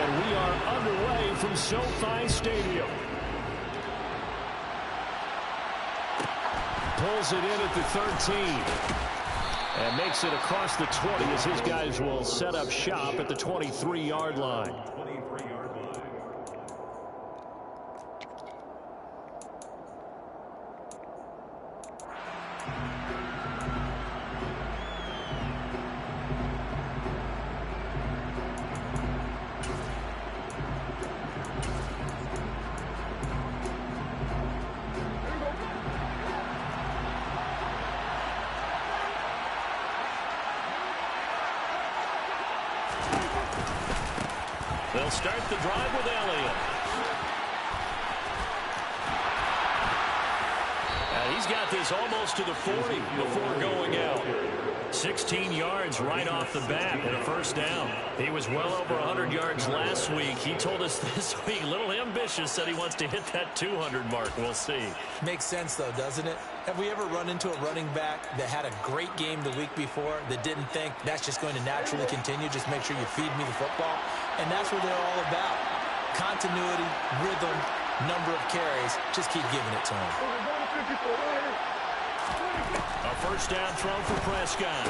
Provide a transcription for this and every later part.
And we are underway from SoFi Stadium. Pulls it in at the 13. And makes it across the 20 as his guys will set up shop at the 23-yard line. They'll start the drive with Elliott. And he's got this almost to the 40 before going out. 16 yards right off the bat and a first down. He was well over 100 yards last week. He told us this week, a little ambitious, said he wants to hit that 200 mark. We'll see. Makes sense, though, doesn't it? Have we ever run into a running back that had a great game the week before that didn't think that's just going to naturally continue? Just make sure you feed me the football. And that's what they're all about. Continuity, rhythm, number of carries. Just keep giving it to him. A first down throw for Prescott.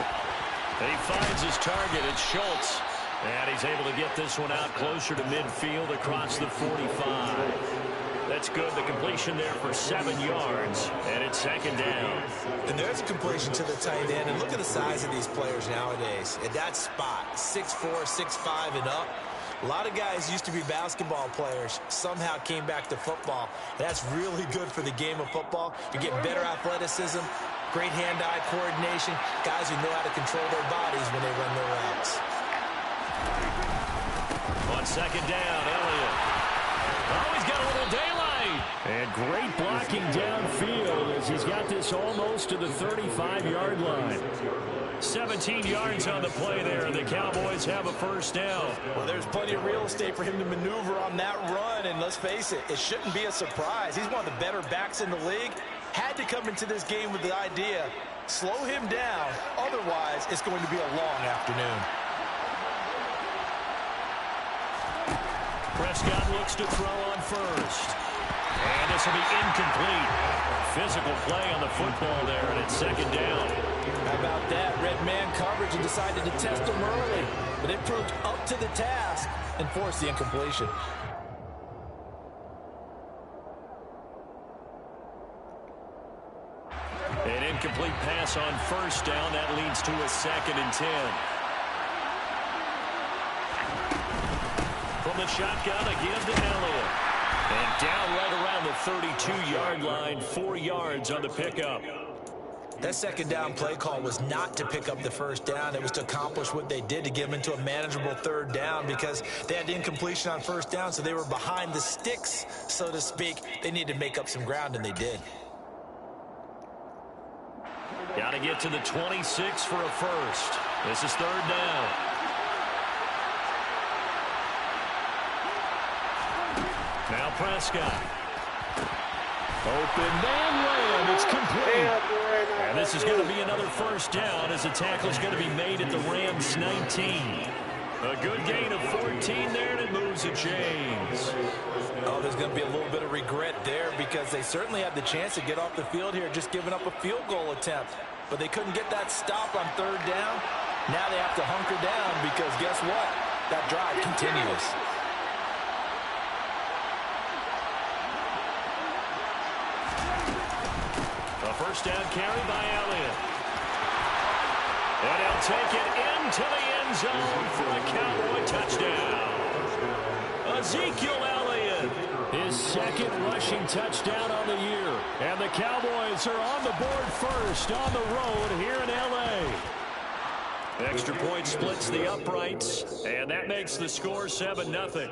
He finds his target. It's Schultz. And he's able to get this one out closer to midfield across the 45. That's good. The completion there for 7 yards. And it's second down. And there's a completion to the tight end. And look at the size of these players nowadays. At that spot, 6'4", 6'5", and up. A lot of guys used to be basketball players, somehow came back to football. That's really good for the game of football. You're getting better athleticism, great hand-eye coordination, guys who know how to control their bodies when they run their routes. On second down, Elliott. Oh, he's got a little daylight. And great blocking downfield as he's got this almost to the 35-yard line. 17 yards on the play there, and the Cowboys have a first down. Well, there's plenty of real estate for him to maneuver on that run, and let's face it, it shouldn't be a surprise. He's one of the better backs in the league. Had to come into this game with the idea, slow him down, otherwise it's going to be a long afternoon. Prescott looks to throw on first. And this will be incomplete. Physical play on the football there, and it's second down. How about that? Red man coverage and decided to test him early. But it proved up to the task and forced the incompletion. An incomplete pass on first down. That leads to a 2nd and 10. From the shotgun, again to Elliott. And down right around the 32-yard line, 4 yards on the pickup. That second down play call was not to pick up the first down. It was to accomplish what they did, to get them into a manageable third down, because they had incompletion on first down, so they were behind the sticks, so to speak. They needed to make up some ground, and they did. Got to get to the 26 for a first. This is third down. Now Prescott. Open man layup. It's complete. And this is going to be another first down as the tackle is going to be made at the Rams 19. A good gain of 14 there, and it moves the chains. Oh, there's going to be a little bit of regret there because they certainly had the chance to get off the field here, just giving up a field goal attempt. But they couldn't get that stop on third down. Now they have to hunker down because guess what? That drive continues. A first down carry by Elliott. And he'll take it into the end zone for a Cowboy touchdown. Ezekiel Elliott, his 2nd rushing touchdown on the year. And the Cowboys are on the board first on the road here in L.A. Extra point splits the uprights, and that makes the score 7-0.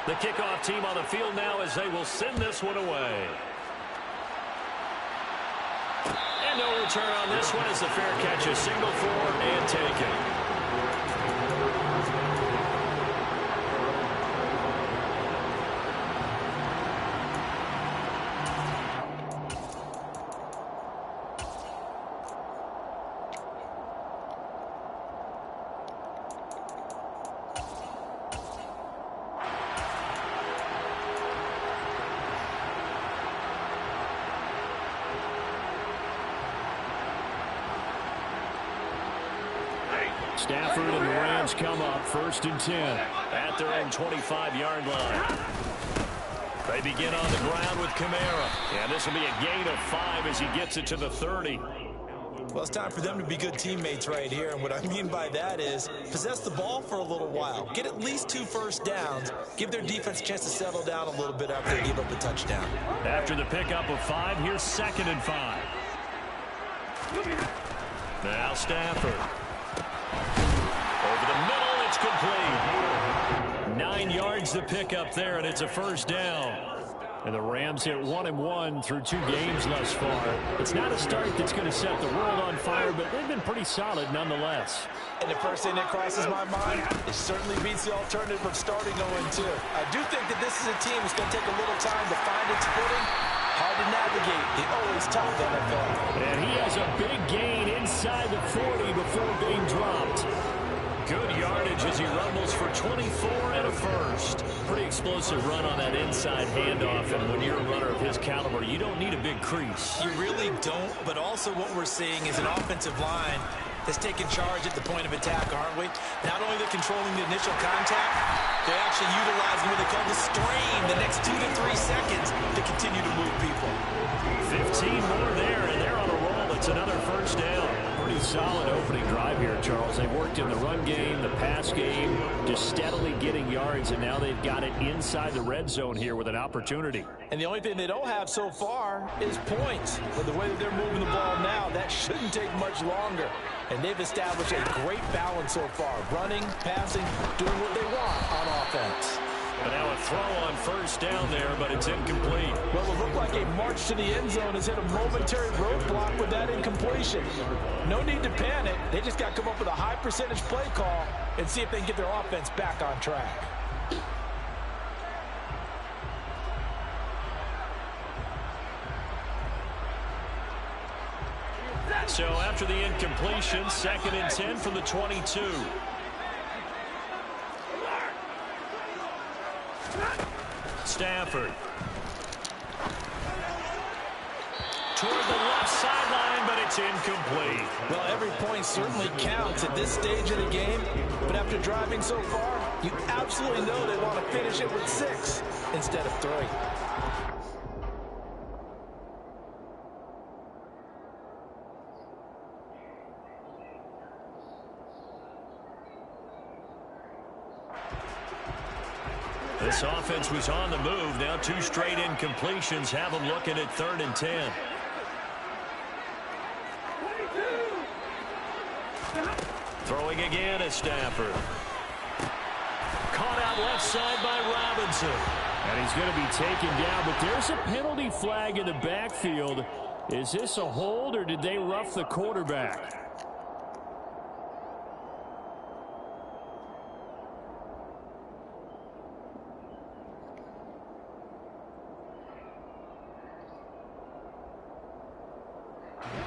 The kickoff team on the field now as they will send this one away. And no return on this one as the fair catch is signaled for and taken. Stafford and the Rams come up 1st and 10 at their own 25-yard line. They begin on the ground with Kamara. And this will be a gain of 5 as he gets it to the 30. Well, it's time for them to be good teammates right here. And what I mean by that is possess the ball for a little while. Get at least 2 first downs. Give their defense a chance to settle down a little bit after they give up the touchdown. After the pickup of 5, here's 2nd and 5. Now Stafford. Over the middle, it's complete. 9 yards to pick up there, and it's a 1st down. And the Rams hit 1-1 through 2 games thus far. It's not a start that's going to set the world on fire, but they've been pretty solid nonetheless. And the first thing that crosses my mind, it certainly beats the alternative of starting 0-2. I do think that this is a team that's going to take a little time to find its footing. Hard to navigate. The always tough NFL. And he has a big gain inside the 40 before being dropped. Good yardage as he rumbles for 24 and a 1st. Pretty explosive run on that inside handoff, and when you're a runner of his caliber, you don't need a big crease. You really don't, but also what we're seeing is an offensive line that's taking charge at the point of attack, aren't we? Not only they're controlling the initial contact, they're actually utilizing what they call the strain the next 2 to 3 seconds to continue to move people. 15 more there, and they're on a roll. It's another 1st down. Pretty solid opening drive here, Charles. They worked in the run game, the pass game, just steadily getting yards, and now they've got it inside the red zone here with an opportunity. And the only thing they don't have so far is points. But the way that they're moving the ball now, that shouldn't take much longer. And they've established a great balance so far. Running, passing, doing what they want on offense. And now a throw on 1st down there, but it's incomplete. Well, it looked like a march to the end zone has hit a momentary roadblock with that incompletion. No need to panic. They just got to come up with a high percentage play call and see if they can get their offense back on track. So after the incompletion, 2nd and 10 from the 22. Stafford. Toward the left sideline, but it's incomplete. Well, every point certainly counts at this stage of the game. But after driving so far, you absolutely know they want to finish it with 6 instead of 3. This offense was on the move. Now 2 straight incompletions have them looking at 3rd and 10. Throwing again is Stafford. Caught out left side by Robinson. And he's going to be taken down, but there's a penalty flag in the backfield. Is this a hold, or did they rough the quarterback?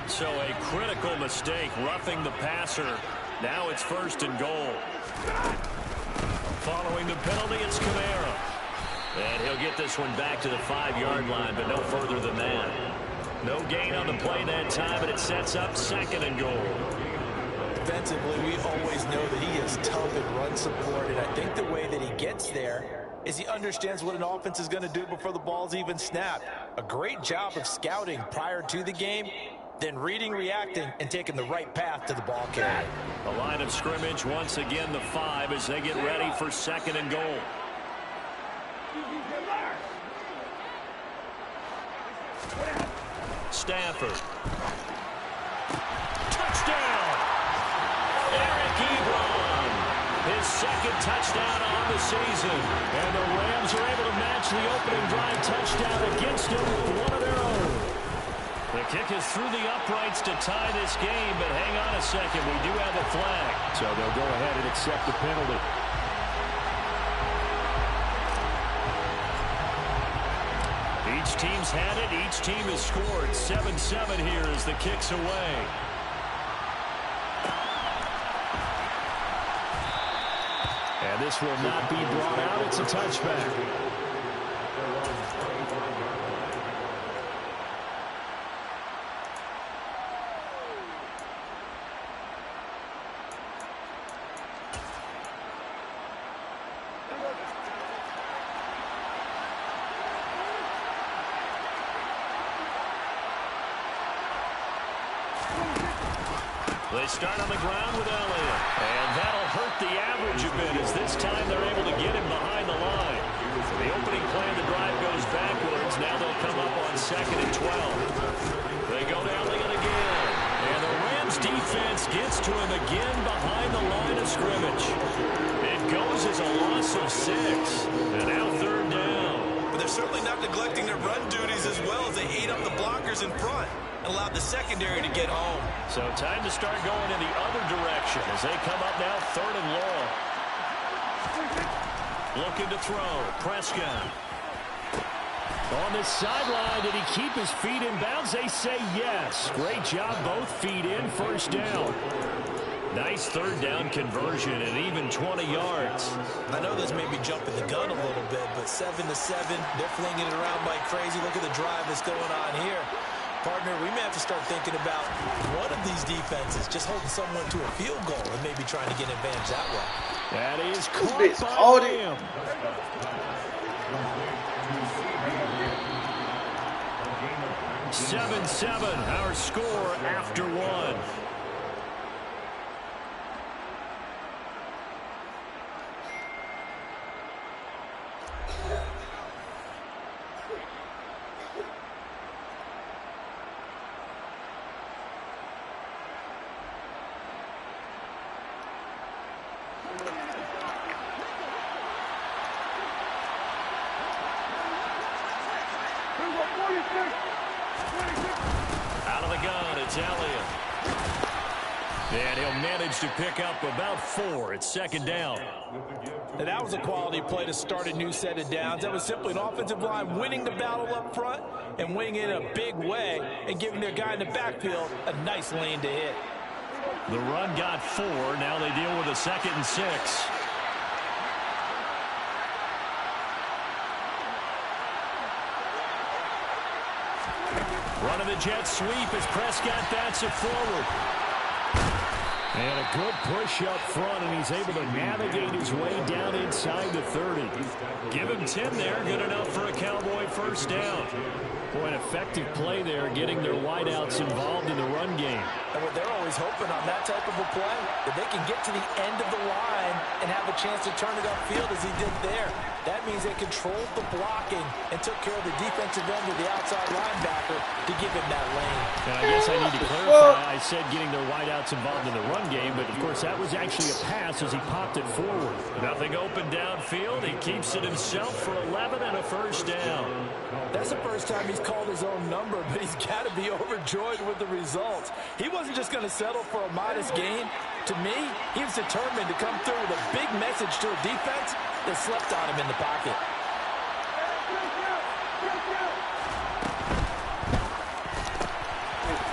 So a critical mistake, roughing the passer. Now it's 1st and goal. Following the penalty, it's Kamara. And he'll get this one back to the 5-yard line, but no further than that. No gain on the play that time, but it sets up 2nd and goal. Defensively, we always know that he is tough in run support, and I think the way that he gets there is he understands what an offense is going to do before the ball's even snapped. A great job of scouting prior to the game, then reading, reacting, and taking the right path to the ball carrier. The line of scrimmage, once again, the 5 as they get ready for 2nd and goal. Stafford. Touchdown! Eric Ebron. His 2nd touchdown on the season. And the Rams are able to match the opening drive touchdown against him with one of their own. The kick is through the uprights to tie this game, but hang on a second. We do have a flag. So they'll go ahead and accept the penalty. Each team's had it. Each team has scored. 7-7 here as the kick's away. And this will not be brought out. It's a touchback. They start on the ground with Elliott. And that'll hurt the average a bit as this time they're able to get him behind the line. The opening play of the drive goes backwards. Now they'll come up on 2nd and 12. They go to Elliott again. And the Rams defense gets to him again behind the line of scrimmage. It goes as a loss of 6. And now 3rd down. But they're certainly not neglecting their run duties as well as they ate up the blockers in front and allowed the secondary to get home. So time to start going in the other direction as they come up now 3rd and long. Looking to throw. Prescott. On the sideline, did he keep his feet in bounds? They say yes. Great job, both feet in, 1st down. Nice 3rd down conversion and even 20 yards. I know this may be jumping the gun a little bit, but 7-7, they're flinging it around like crazy. Look at the drive that's going on here. Partner, we may have to start thinking about one of these defenses just holding someone to a field goal and maybe trying to get an advantage that way. That is caught by him. 7-7, our score after 1. Out of the gun, it's Elliott. And he'll manage to pick up about 4. It's 2nd down. And that was a quality play to start a new set of downs. That was simply an offensive line winning the battle up front and winning it in a big way and giving their guy in the backfield a nice lane to hit. The run got 4. Now they deal with a 2nd and 6. Running the jet sweep as Prescott bats it forward. And a good push up front, and he's able to navigate his way down inside the 30. Give him 10 there, good enough for a Cowboy 1st down. Boy, an effective play there, getting their wideouts involved in the run game. And what they're always hoping on that type of a play, that they can get to the end of the line and have a chance to turn it upfield as he did there. That means they controlled the blocking and took care of the defensive end of the outside linebacker to give him that lane. And I guess I need to clarify. I said getting their wideouts involved in the run game, but of course that was actually a pass as he popped it forward. Nothing open downfield. He keeps it himself for 11 and a 1st down. That's the first time he's called his own number, but he's got to be overjoyed with the results. He wasn't just going to settle for a modest gain. To me, he was determined to come through with a big message to a defense that slept on him in the pocket.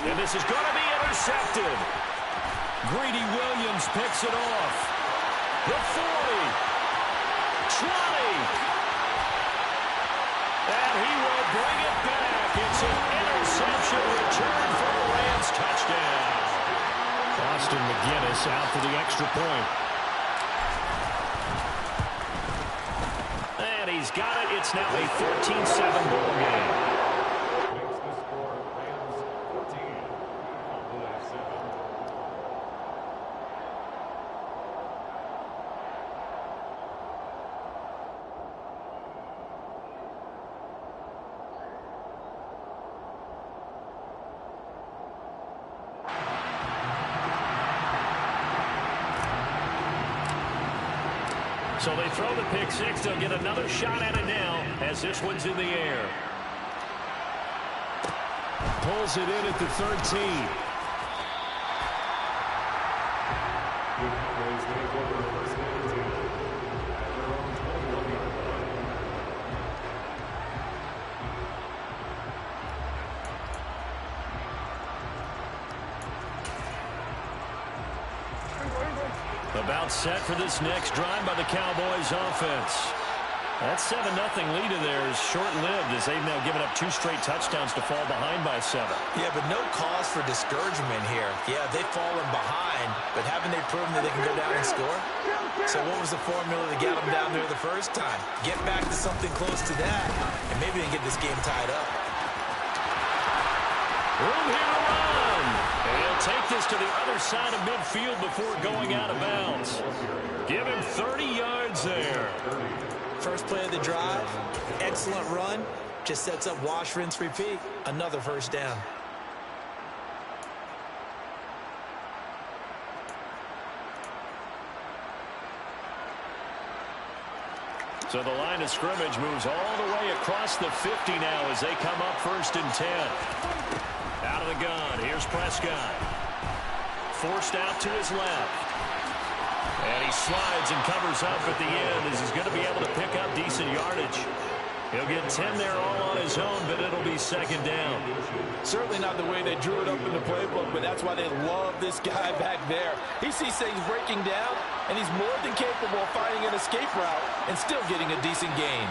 And this is going to be intercepted. Greedy Williams picks it off. The 40. 20. And he will bring it back. It's an interception return for the Rams touchdown. Austin McGinnis out for the extra point. And he's got it. It's now a 14-7 ball game. So they throw the pick six. They'll get another shot at it now as this one's in the air. Pulls it in at the 13. About set for this next drive by the Cowboys offense. That 7-0 lead of theirs short-lived as they've now given up 2 straight touchdowns to fall behind by 7. Yeah, but no cause for discouragement here. Yeah, they've fallen behind, but haven't they proven that they can go down and score? So what was the formula to get them down there the first time? Get back to something close to that, and maybe they can get this game tied up. Room here to run. And he'll take this gets to the other side of midfield before going out of bounds. Give him 30 yards there. First play of the drive, excellent run. Just sets up wash, rinse, repeat. Another first down. So the line of scrimmage moves all the way across the 50 now as they come up 1st and 10. Out of the gun, here's Prescott. Forced out to his left. And he slides and covers up at the end as he's going to be able to pick up decent yardage. He'll get 10 there all on his own, but it'll be 2nd down. Certainly not the way they drew it up in the playbook, but that's why they love this guy back there. He sees things breaking down, and he's more than capable of finding an escape route and still getting a decent gain.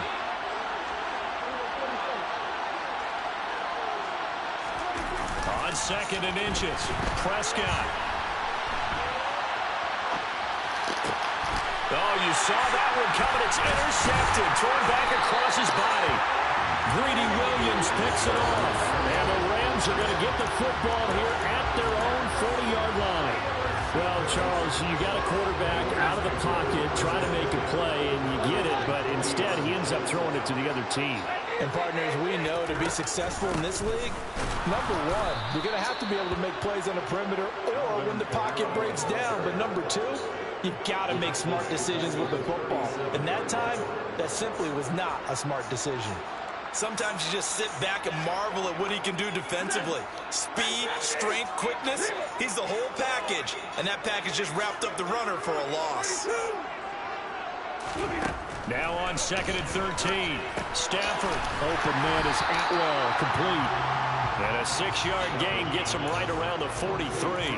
On 2nd and inches, Prescott. Oh, you saw that one coming. It's intercepted. Thrown back across his body. Greedy Williams picks it off. And the Rams are going to get the football here at their own 40-yard line. Well, Charles, you got a quarterback out of the pocket trying to make a play, and you get it, but instead he ends up throwing it to the other team. And, partners, we know to be successful in this league, number one, you're going to have to be able to make plays on the perimeter or when the pocket breaks down. But number two, you've got to make smart decisions with the football. And that time, that simply was not a smart decision. Sometimes you just sit back and marvel at what he can do defensively. Speed, strength, quickness, he's the whole package. And that package just wrapped up the runner for a loss. Now on 2nd and 13. Stafford. Open man is Atwell, complete. And a 6-yard gain gets him right around the 43.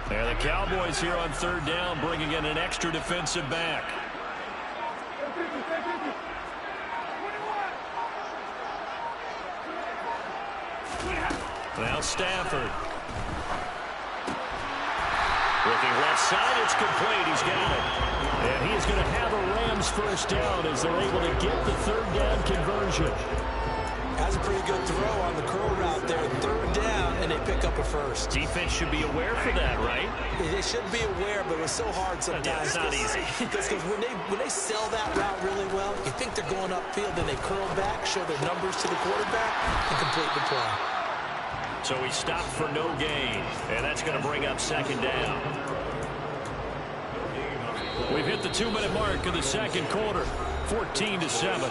And the Cowboys here on 3rd down, bringing in an extra defensive back. Now Stafford. Looking left side, it's complete. He's got it. And he is going to have a Rams first down as they're able to get the 3rd down conversion. Has a pretty good throw on the curl route there. 3rd down, and they pick up a first. Defense should be aware for that, right? They should be aware, but it's so hard sometimes. Yeah, it's not easy. Because when they sell that route really well, you think they're going upfield, then they curl back, show their numbers to the quarterback, and complete the play. So he stopped for no gain, and that's going to bring up 2nd down. We've hit the 2-minute mark of the 2nd quarter, 14-7.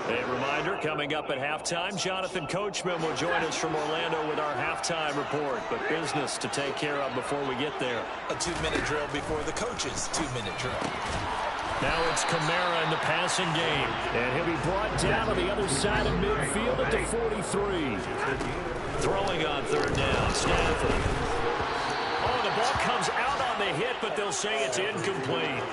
A reminder, coming up at halftime, Jonathan Coachman will join us from Orlando with our halftime report. But business to take care of before we get there. A 2-minute drill before the coach's 2-minute drill. Now it's Kamara in the passing game. And he'll be brought down on the other side of midfield at the 43. Throwing on 3rd down, Stafford. Oh, the ball comes out on the hit, but they'll say it's incomplete.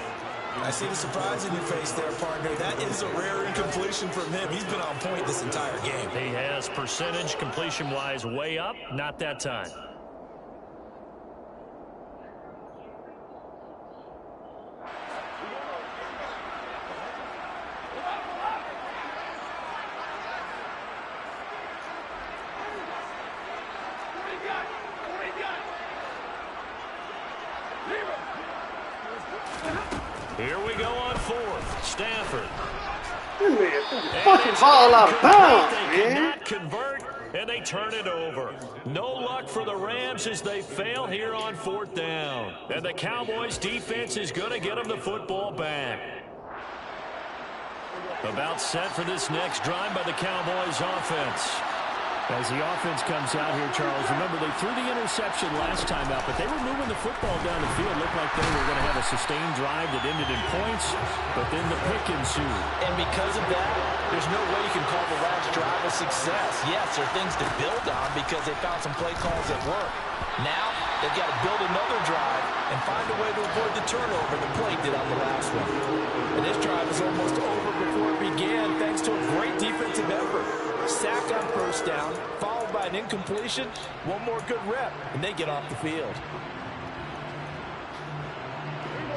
I see the surprise in your face there, partner. That is a rare incompletion from him. He's been on point this entire game. He has percentage completion-wise way up. Not that time. Here we go on 4th. Stafford. Fucking ball out of bounds, man. They cannot convert, and they turn it over. No luck for the Rams as they fail here on 4th down. And the Cowboys defense is going to get them the football back. About set for this next drive by the Cowboys offense. As the offense comes out here, Charles, remember they threw the interception last time out, but they were moving the football down the field. Looked like they were going to have a sustained drive that ended in points, but then the pick ensued. And because of that, There's no way you can call the last drive a success. Yes, there are things to build on because they found some play calls that work. Now, they've got to build another drive and find a way to avoid the turnover the play did on the last one. And this drive is almost over before it began thanks to a great defensive effort. Sack on first down, followed by an incompletion, one more good rep, and they get off the field.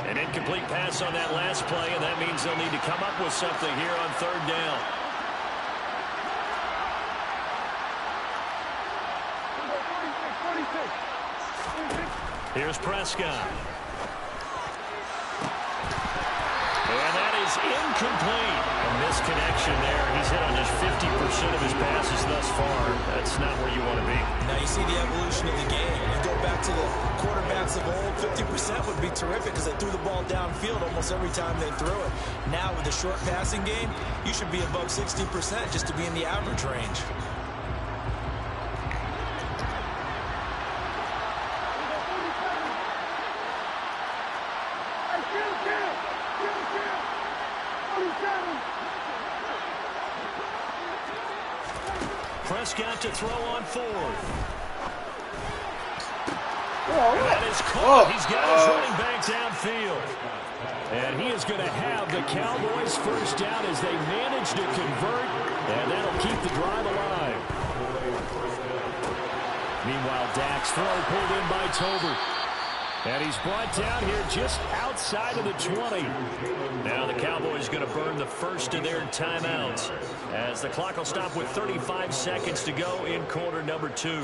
An incomplete pass on that last play, and that means they'll need to come up with something here on third down. Here's Prescott. And that is incomplete. A misconnection there. He's hit on just 50% of his passes thus far. That's not where you want to be. Now you see the evolution of the game. You go back to the quarterbacks of old, 50% would be terrific because they threw the ball downfield almost every time they threw it. Now with the short passing game, you should be above 60% just to be in the average range. Prescott to throw on fourth. That is caught. He's got his running back downfield. And he is going to have the Cowboys first down as they manage to convert. And that'll keep the drive alive. Meanwhile, Dak's throw pulled in by Tolbert. And he's brought down here just outside of the 20. Now the Cowboys going to burn the first of their timeouts as the clock will stop with 35 seconds to go in quarter number 2.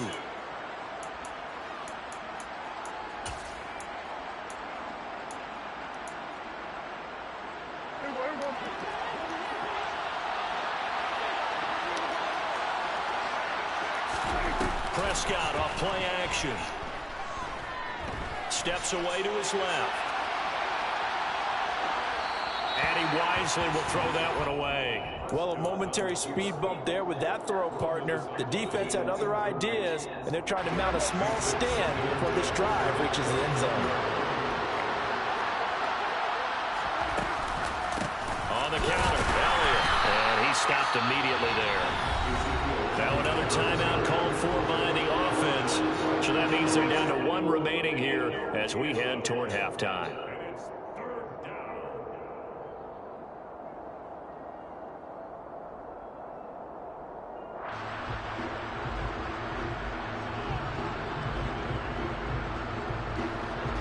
Prescott off play action. Steps away to his left. And he wisely will throw that one away. Well, a momentary speed bump there with that throw, partner. The defense had other ideas, and they're trying to mount a small stand before this drive reaches the end zone. On the counter, Elliott. And he stopped immediately there. Now another timeout called for by the offense. So that means they're down to one remaining here as we head toward halftime.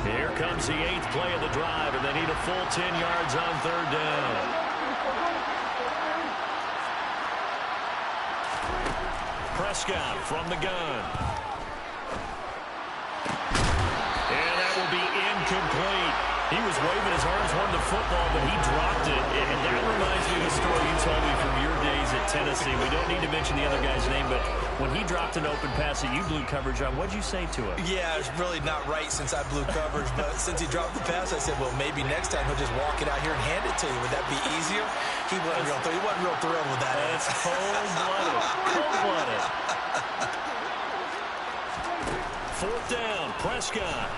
Here comes the 8th play of the drive, and they need a full 10 yards on third down. Prescott from the gun. And that will be incomplete. He was waving his arms, wanting the football, but he dropped it. And that reminds me of the story you told me from your days at Tennessee. We don't need to mention the other guy's name, but when he dropped an open pass that you blew coverage on, what'd you say to him? Yeah, it's really not right since I blew coverage, but since he dropped the pass, I said, well, maybe next time he'll just walk it out here and hand it to you. Would that be easier? He wasn't real thrilled with that. That's cold-blooded. Cold-blooded. 4th down, Prescott.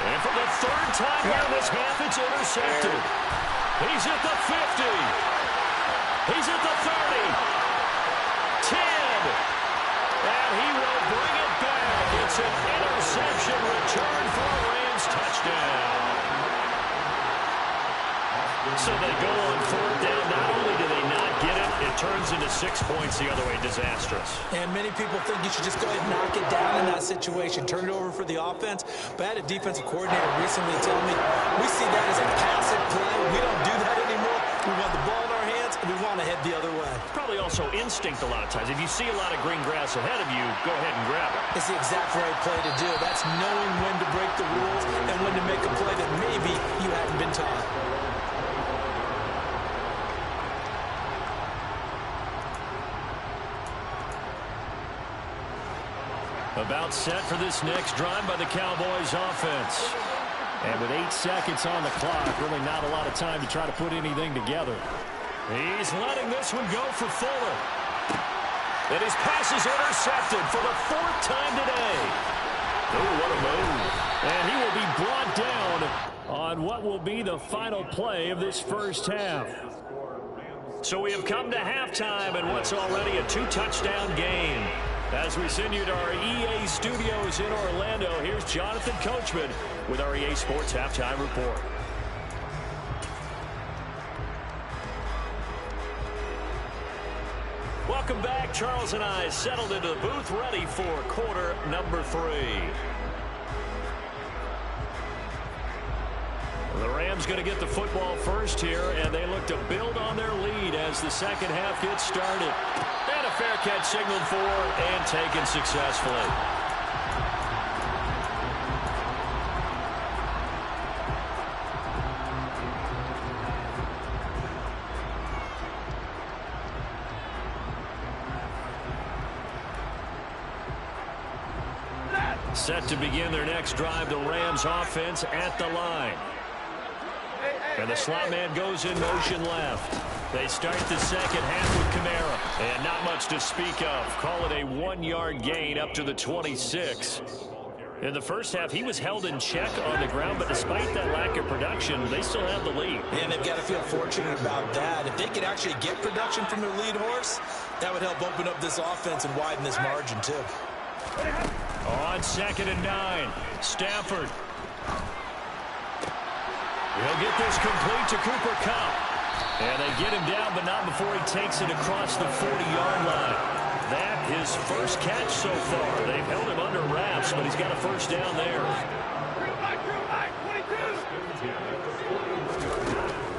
And for the 3rd time here in this half, it's intercepted. He's at the 50. He's at the 30. 10. And he will bring it back. It's an interception return for a Rams touchdown. So they go on 4th down. Not only do they not get it, it turns into 6 points the other way. Disastrous. And many people think you should just go ahead and knock it down in that situation. Turn it over for the offense. But I had a defensive coordinator recently tell me, we see that as a passive play. We don't do that anymore. We want the ball in our hands, and we want to head the other way. Probably also instinct a lot of times. If you see a lot of green grass ahead of you, go ahead and grab it. It's the exact right play to do. That's knowing when to break the rules and when to make a play that maybe you hadn't been taught. About set for this next drive by the Cowboys offense. And with 8 seconds on the clock, really not a lot of time to try to put anything together. He's letting this one go for Fuller. And his pass is intercepted for the 4th time today. Oh, what a move. And he will be brought down on what will be the final play of this first half. So we have come to halftime in what's already a 2-touchdown game. As we send you to our EA studios in Orlando, here's Jonathan Coachman with our EA Sports Halftime Report. Welcome back. Charles and I settled into the booth ready for quarter number 3. The Rams going to get the football first here, and they look to build on their lead as the second half gets started. And a fair catch signaled for and taken successfully. Set to begin their next drive, the Rams offense at the line. And the slot man goes in motion left. They start the second half with Kamara. And not much to speak of. Call it a 1-yard gain up to the 26. In the first half, he was held in check on the ground, but despite that lack of production, they still have the lead. And they've got to feel fortunate about that. If they could actually get production from their lead horse, that would help open up this offense and widen this margin too. On 2nd and 9, Stafford. He'll get this complete to Cooper Kupp. And they get him down, but not before he takes it across the 40-yard line. That his first catch so far. They've held him under wraps, but he's got a first down there.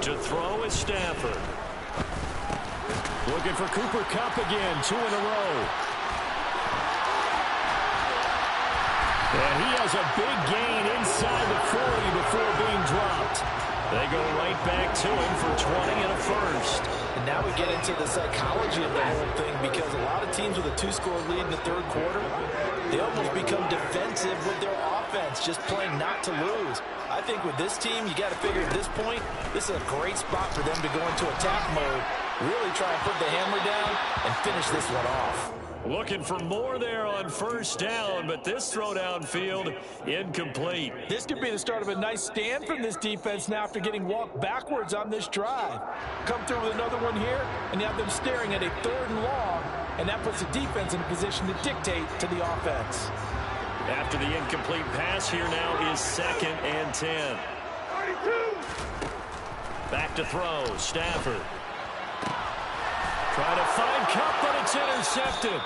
To throw is Stafford. Looking for Cooper Kupp again, 2 in a row. And he has a big gain inside the 40 before being dropped. They go right back to him for 20 and a first. And now we get into the psychology of the whole thing, because a lot of teams with a 2-score lead in the third quarter, they almost become defensive with their offense, just playing not to lose. I think with this team, you got to figure at this point, this is a great spot for them to go into attack mode, really try and put the hammer down and finish this one off. Looking for more there on first down, but this throw downfield incomplete. This could be the start of a nice stand from this defense now after getting walked backwards on this drive. Come through with another one here, and you have them staring at a 3rd and long, and that puts the defense in a position to dictate to the offense. After the incomplete pass, here now is 2nd and 10. Back to throw, Stafford. Trying to find Kupp, but it's intercepted.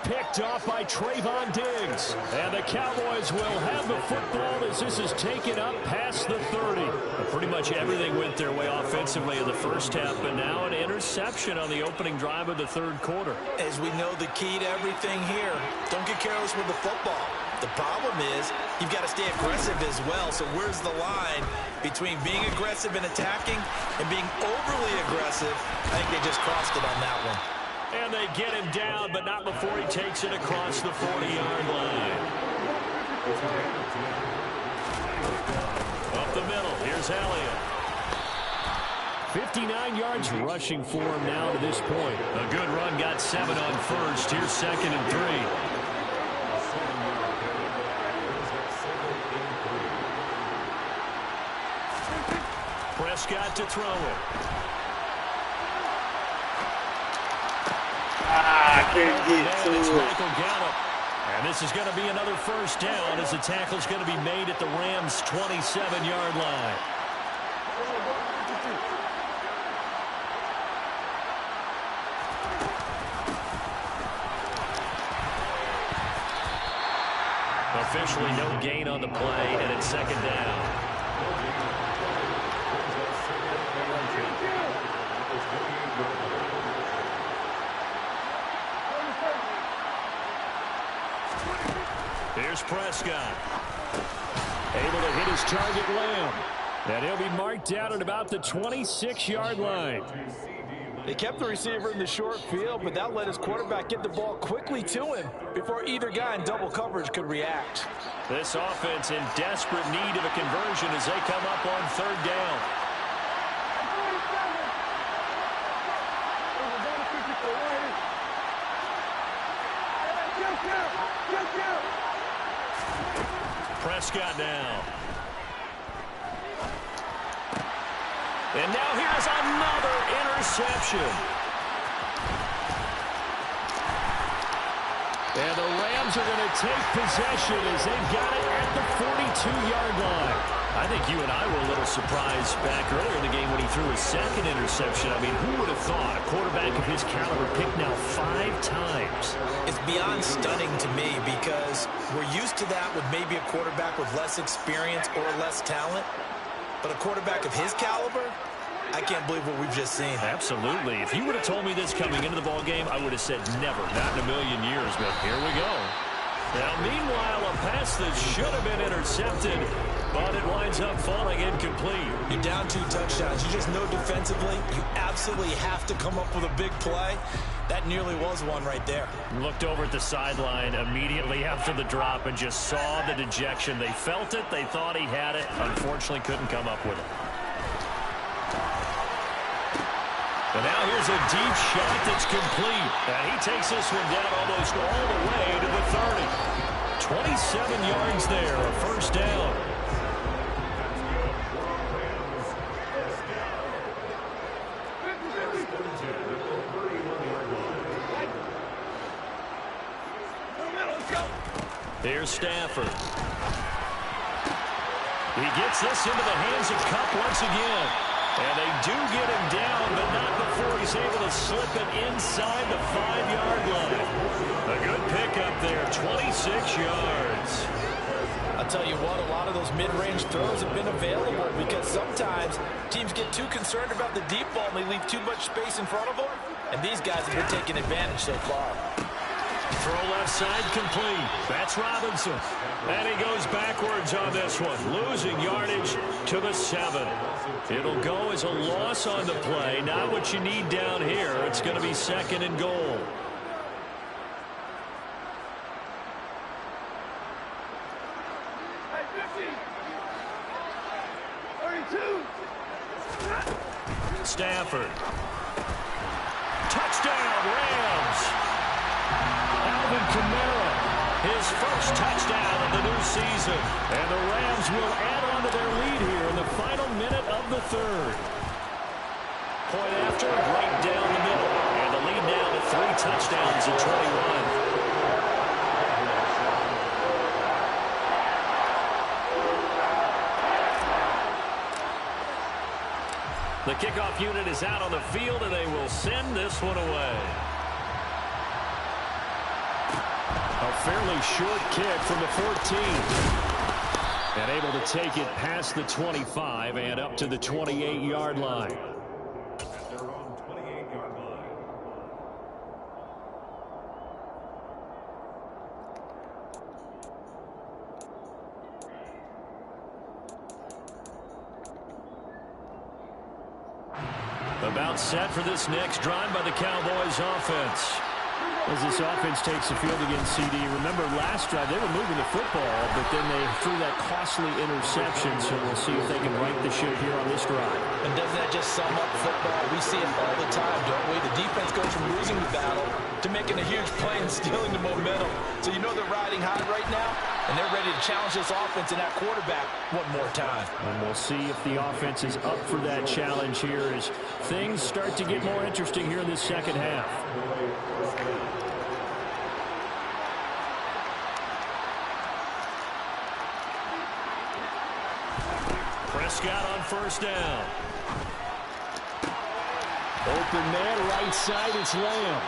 Picked off by Trayvon Diggs. And the Cowboys will have the football as this is taken up past the 30. Pretty much everything went their way offensively in the first half, but now an interception on the opening drive of the third quarter. As we know, the key to everything here, don't get careless with the football. The problem is you've got to stay aggressive as well. So where's the line between being aggressive and attacking and being overly aggressive? I think they just crossed it on that one. And they get him down, but not before he takes it across the 40-yard line. Up the middle, here's Elliott. 59 yards rushing for him now to this point. A good run, got 7 on first. Here's 2nd and 3. Prescott to throw it. I can't get to it's it. Michael Gallup. And this is going to be another first down as the tackle's going to be made at the Rams' 27-yard line. Officially no gain on the play, and it's 2nd down. Here's Prescott. Able to hit his target, Lamb. And he'll be marked down at about the 26-yard line. They kept the receiver in the short field, but that let his quarterback get the ball quickly to him before either guy in double coverage could react. This offense in desperate need of a conversion as they come up on 3rd down. Prescott now. And now here's another interception. And the Rams are going to take possession as they've got it at the 42-yard line. I think you and I were a little surprised back earlier in the game when he threw his second interception. I mean, who would have thought a quarterback of his caliber picked now 5 times? It's beyond stunning to me because we're used to that with maybe a quarterback with less experience or less talent. But a quarterback of his caliber, I can't believe what we've just seen. Absolutely. If you would have told me this coming into the ballgame, I would have said never, not in a million years. But here we go. Now, meanwhile, a pass that should have been intercepted, but it winds up falling incomplete. You're down 2 touchdowns. You just know defensively you absolutely have to come up with a big play. That nearly was one right there. Looked over at the sideline immediately after the drop and just saw the dejection. They felt it. They thought he had it. Unfortunately, couldn't come up with it. But now here's a deep shot that's complete. And he takes this one down almost all the way to the 30. 27 yards there, a first down. Here's Stafford. He gets this into the hands of Kupp once again. And they do get him down, but not before he's able to slip it inside the 5-yard line. A good pickup there, 26 yards. I'll tell you what, a lot of those mid-range throws have been available because sometimes teams get too concerned about the deep ball and they leave too much space in front of them. And these guys have been taking advantage so far. Throw left side complete. That's Robinson. And he goes backwards on this one, losing yardage to the 7. It'll go as a loss on the play. Not what you need down here. It's going to be 2nd and goal. Stafford. Touchdown, Rams. Alvin Kamara, his first touchdown of the new season. And the Rams will add on to their lead here in the final minute of the 3rd. Point after, right down the middle. And the lead now to 3 touchdowns at 21. The kickoff unit is out on the field, and they will send this one away. A fairly short kick from the 14. And able to take it past the 25 and up to the 28-yard line. About set for this next drive by the Cowboys offense. As this offense takes the field against CD. Remember last drive they were moving the football, but then they threw that costly interception, so we'll see if they can right the ship here on this drive. And doesn't that just sum up football? We see it all the time, don't we? The defense goes from losing the battle to making a huge play and stealing the momentum. So you know they're riding high right now, and they're ready to challenge this offense and that quarterback one more time. And we'll see if the offense is up for that challenge here as things start to get more interesting here in this second half. Prescott on first down. Open man right side, it's Lamb.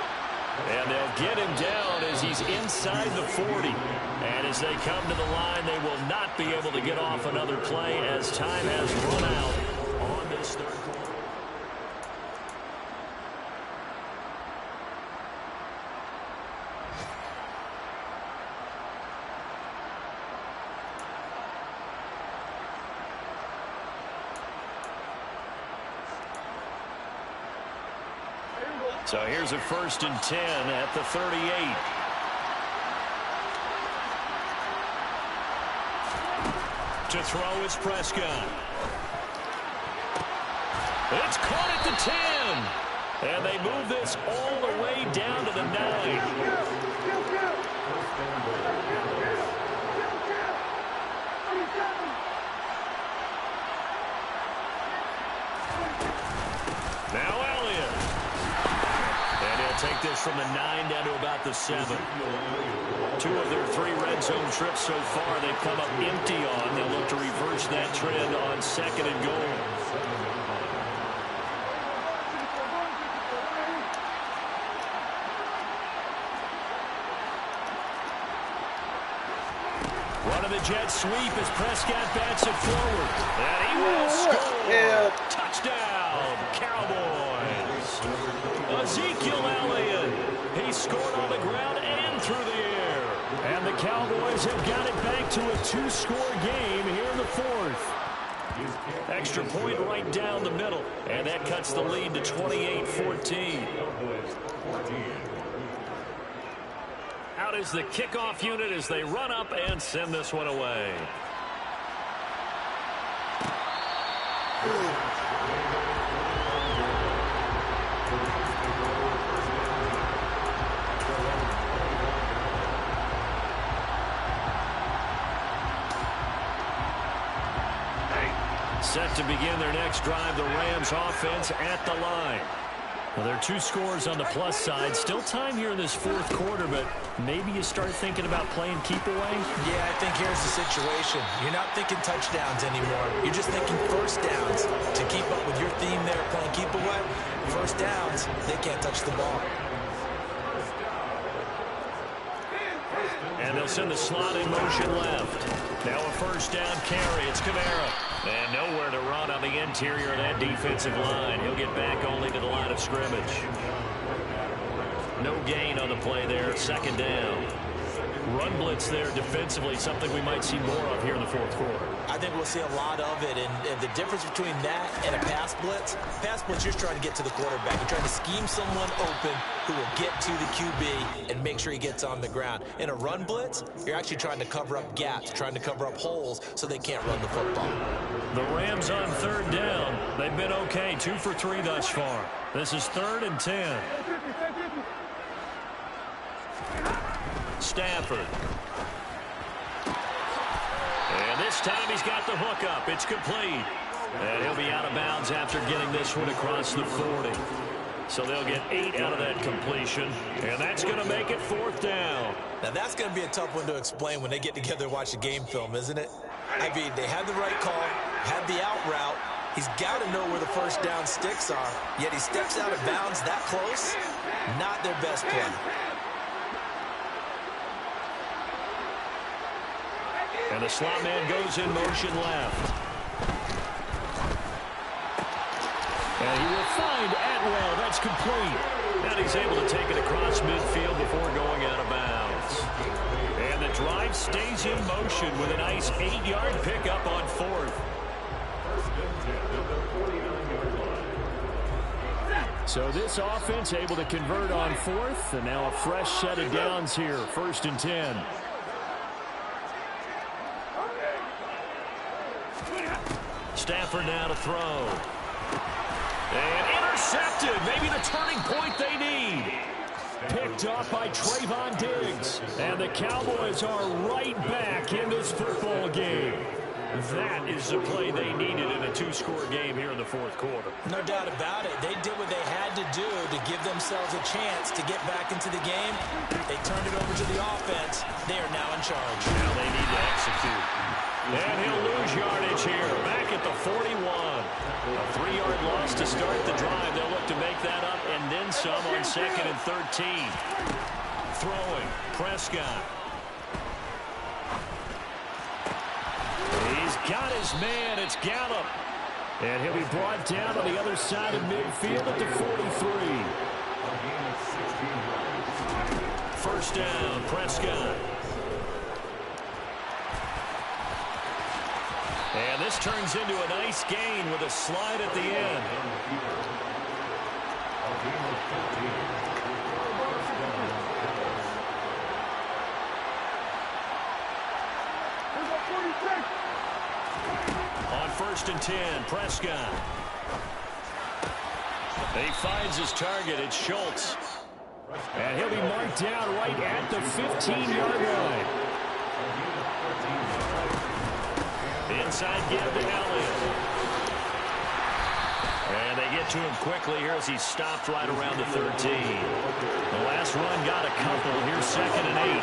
And they'll get him down as he's inside the 40. And as they come to the line, they will not be able to get off another play as time has run out on this 3rd quarter. So here's a 1st and 10 at the 38. To throw is Prescott. It's caught at the 10. And they move this all the way down to the 9. 9 down to about the 7. 2 of their 3 red zone trips so far they've come up empty on. They'll look to reverse that trend on 2nd and goal. Running the jet sweep as Prescott bats it forward. And he will score. Yeah. Touchdown, Cowboys. Ezekiel Elliott. He scored on the ground and through the air. And the Cowboys have got it back to a 2-score game here in the 4th. Extra point right down the middle. And that cuts the lead to 28-14. Out is the kickoff unit as they run up and send this one away. Set to begin their next drive, the Rams offense at the line. Well, there are 2 scores on the plus side. Still time here in this 4th quarter, but maybe you start thinking about playing keep away? Yeah, I think here's the situation. You're not thinking touchdowns anymore. You're just thinking first downs. To keep up with your theme there, playing keep away, first downs, they can't touch the ball. And they'll send the slot in motion left. Now a first down carry. It's Kamara. And nowhere to run on the interior of that defensive line. He'll get back only to the line of scrimmage. No gain on the play there. 2nd down. Run blitz there defensively, something we might see more of here in the 4th quarter. I think we'll see a lot of it, and the difference between that and a pass blitz, you're trying to get to the quarterback. You're trying to scheme someone open who will get to the QB and make sure he gets on the ground. In a run blitz, you're actually trying to cover up gaps, trying to cover up holes so they can't run the football. The Rams on 3rd down. They've been okay, 2 for 3 thus far. This is 3rd and 10. Stafford. And this time he's got the hook up. It's complete. And he'll be out of bounds after getting this one across the 40. So they'll get 8 out of that completion. And that's going to make it 4th down. Now that's going to be a tough one to explain when they get together and watch the game film, isn't it? I mean, they had the right call, had the out route. He's got to know where the first down sticks are. Yet he steps out of bounds that close. Not their best play. And the slot man goes in motion left. And he will find Atwell. That's complete. And he's able to take it across midfield before going out of bounds. And the drive stays in motion with a nice 8-yard pickup on 4th. So this offense able to convert on 4th. And now a fresh set of downs here. 1st and 10. Stafford now to throw. And intercepted. Maybe the turning point they need. Picked off by Trayvon Diggs. And the Cowboys are right back in this football game. That is the play they needed in a 2-score game here in the 4th quarter. No doubt about it. They did what they had to do to give themselves a chance to get back into the game. They turned it over to the offense. They are now in charge. Now they need to execute. And he'll lose yardage here. Back at the 41. A 3-yard loss to start the drive. They'll look to make that up and then some on 2nd and 13. Throwing. Prescott. He's got his man. It's Gallup. And he'll be brought down on the other side of midfield at the 43. 1st down, Prescott. And this turns into a nice gain with a slide at the end. On 1st and 10, Prescott. He finds his target. It's Schultz. And he'll be marked down right at the 15-yard line. Inside give to Elliott. And they get to him quickly here as he stopped right around the 13. The last run got a couple. Here's 2nd and 8.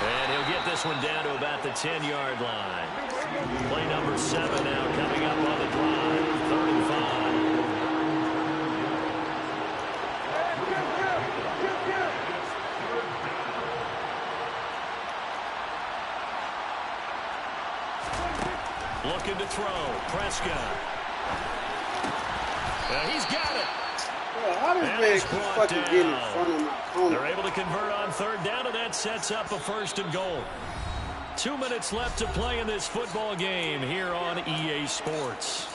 And he'll get this one down to about the 10-yard line. Play number 7 now coming up on the drive. 3rd and 5. Looking to throw. Prescott. He's got it. How does man fucking get in front of my opponent? They're able to convert on 3rd down, and that sets up a 1st and goal. 2 minutes left to play in this football game here on EA Sports.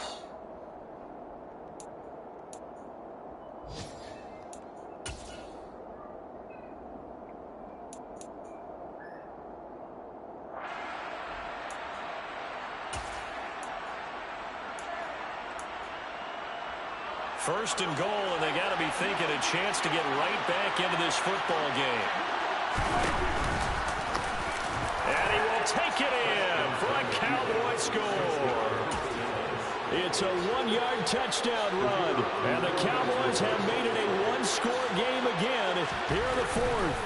First and goal, and they got to be thinking a chance to get right back into this football game. And he will take it in for a Cowboy score. It's a 1-yard touchdown run, and the Cowboys have made it a 1-score game again here in the 4th.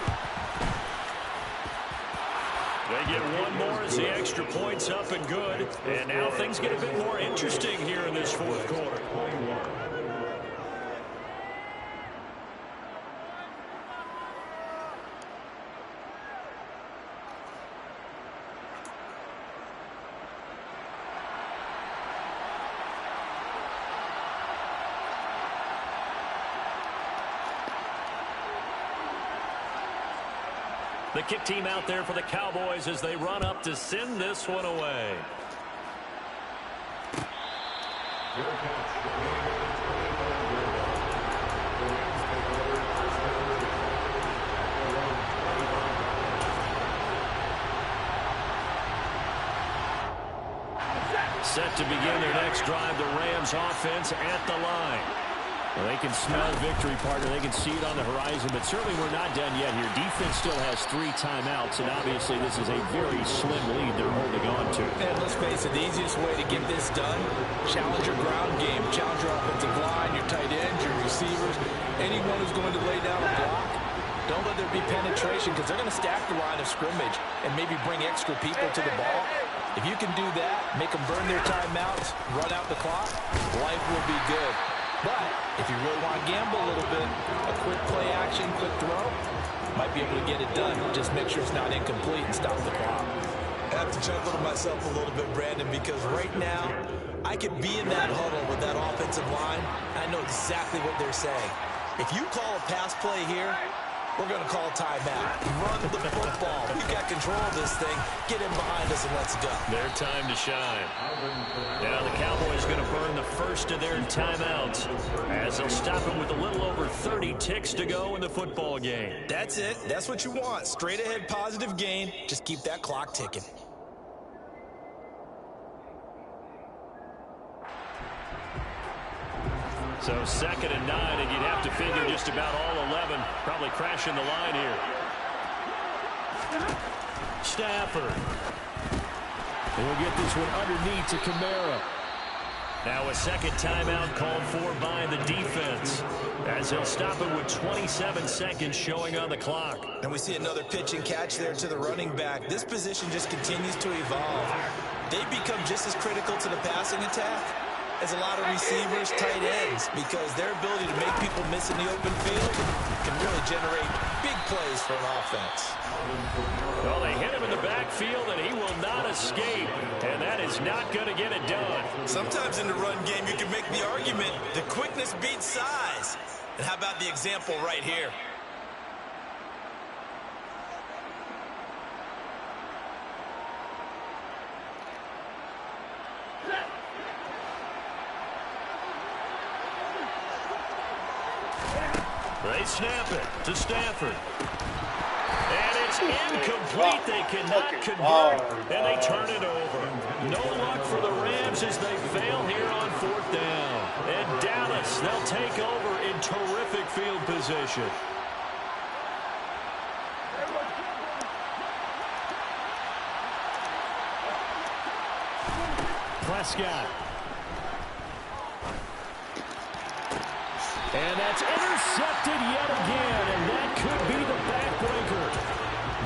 They get one more as the extra point's up and good, and now things get a bit more interesting here in this 4th quarter. The kick team out there for the Cowboys as they run up to send this one away. Set to begin their next drive, the Rams offense at the line. Well, they can smell victory, partner. They can see it on the horizon, but certainly we're not done yet here. Defense still has 3 timeouts, and obviously this is a very slim lead they're holding on to. And let's face it, the easiest way to get this done, challenge your ground game. Challenge your offensive line, your tight ends, your receivers, anyone who's going to lay down a block. Don't let there be penetration because they're going to stack the line of scrimmage and maybe bring extra people to the ball. If you can do that, make them burn their timeouts, run out the clock, life will be good. But if you really want to gamble a little bit, a quick play action, quick throw, might be able to get it done. Just make sure it's not incomplete and stop the clock. I have to chuckle to myself a little bit, Brandon, because right now I could be in that huddle with that offensive line. I know exactly what they're saying. If you call a pass play here, we're going to call a timeout. Run the football. We've got control of this thing. Get in behind us and let's go. Their time to shine. Now the Cowboys going to burn the first of their timeouts as they'll stop them with a little over 30 ticks to go in the football game. That's it. That's what you want. Straight ahead positive gain. Just keep that clock ticking. So 2nd and 9, and you'd have to figure just about all 11 probably crashing the line here. Stafford. He'll get this one underneath to Kamara. Now a second timeout called for by the defense as they'll stop it with 27 seconds showing on the clock. And we see another pitch and catch there to the running back. This position just continues to evolve. They become just as critical to the passing attack as a lot of receivers, tight ends, because their ability to make people miss in the open field can really generate big plays for an offense. Well, they hit him in the backfield, and he will not escape, and that is not going to get it done. Sometimes in the run game, you can make the argument that quickness beats size. And how about the example right here? They snap it to Stafford. And it's incomplete. They cannot convert, and they turn it over. No luck for the Rams as they fail here on 4th down. And Dallas, they'll take over in terrific field position. Prescott. And that's intercepted yet again, and that could be the backbreaker.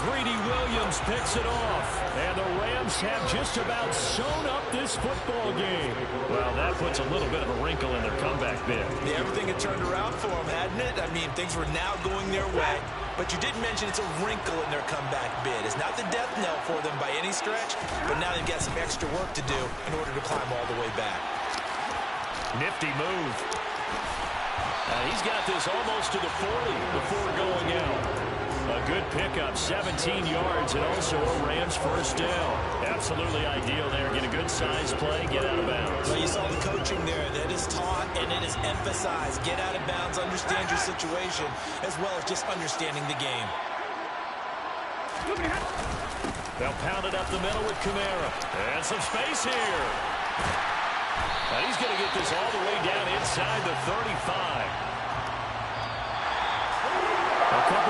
Greedy Williams picks it off, and the Rams have just about sewn up this football game. Well, that puts a little bit of a wrinkle in their comeback bid. Yeah, everything had turned around for them, hadn't it? I mean, things were now going their way. But you did mention it's a wrinkle in their comeback bid. It's not the death knell for them by any stretch, but now they've got some extra work to do in order to climb all the way back. Nifty move. He's got this almost to the 40 before going out. A good pickup, 17 yards, and also a Rams first down. Absolutely ideal there. Get a good size play, get out of bounds. Well, you saw the coaching there. That is taught and it is emphasized. Get out of bounds, understand your situation, as well as just understanding the game. They'll pound it up the middle with Kamara. And some space here. And he's going to get this all the way down inside the 35.